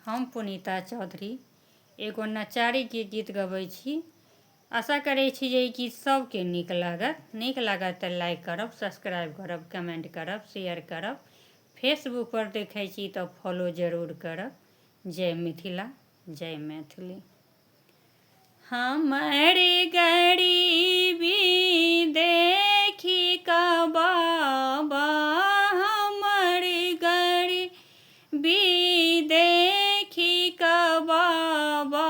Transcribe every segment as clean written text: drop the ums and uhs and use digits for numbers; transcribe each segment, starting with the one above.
हम पुनीता चौधरी एगो नचारी के गीत गबै छी। आशा करै छी जे ई गीत सबके नीक लागत तऽ लाइक करब, सब्सक्राइब करब, कमेंट करब, शेयर करब। फेसबुक पर देखै छी तऽ फॉलो जरूर करब। जय मिथिला, जय मैथिली। हमर गरीबी देखी कऽ बाबा, हमर गरीबी देखी कऽ बाबा,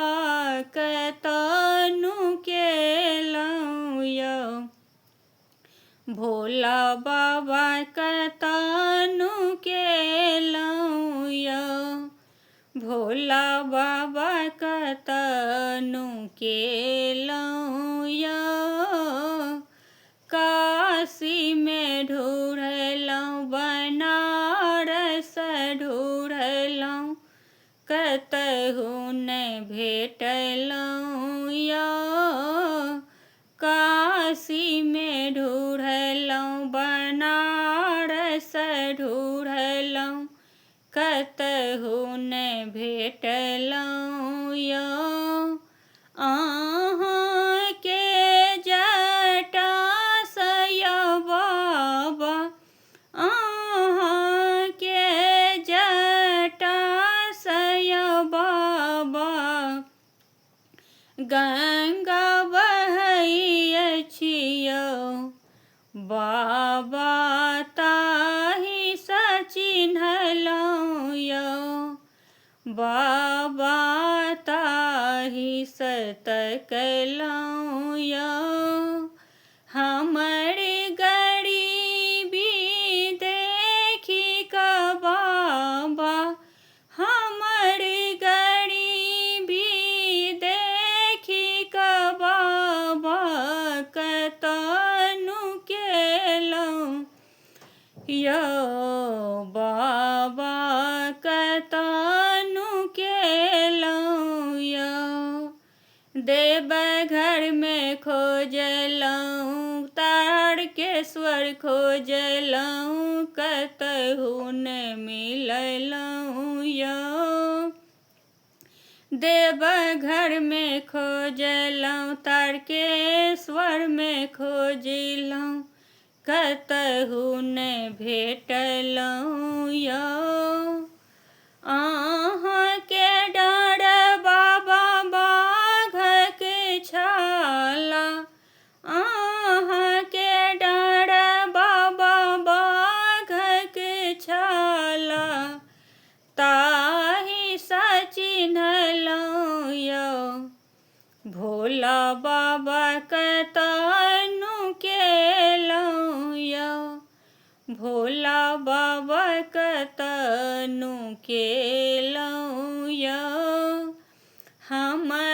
कतनु केलहुँ यौ भोला बाबा, कतनु केलहुँ यौ भोला बाबा, कतनु केलहुँ यौ। काशीमे ढूढ़लहुँ, बनारस ढूढ़लहुँ, कतहु नहि भेटलहुँ यौ। काशीमे ढूढ़लहुँ, बनारस ढूढ़लहुँ, कतहु नहि भेटलहुँ यौ। अहाँके जटासँ यौ बाबा, अहाँके जटासँ यौ बाबा, गंगा बहै अछि यौ बाबा, ताहिसँ चिन्हलहुँ यौ बाबा, ताहिसँ तकलहुँ यौ। हमर गरीबी देखी कऽ बाबा, हमर गरीबी देखी कऽ बाबा, कतनु केलहुँ यौ बाबा, कतनु केलहुँ यौ। देवघरमे खोजलहुँ, तारकेश्वर खोजलहुँ, कतहु नहि मिललहुँ यौ। देवघरमे खोजलहुँ, तारकेश्वरमे खोजलहुँ, कतहु नहि भेटलहुँ यौ। अहाँके डर बाबा बाघक छाला, अहाँके डर बाबा बाघक छाला, ताहिसँ चिन्हलहुँ यौ भोला बाबा, कतनु केलहुँ यौ भोला बाबा, कतनु केलहुँ यौ। हमर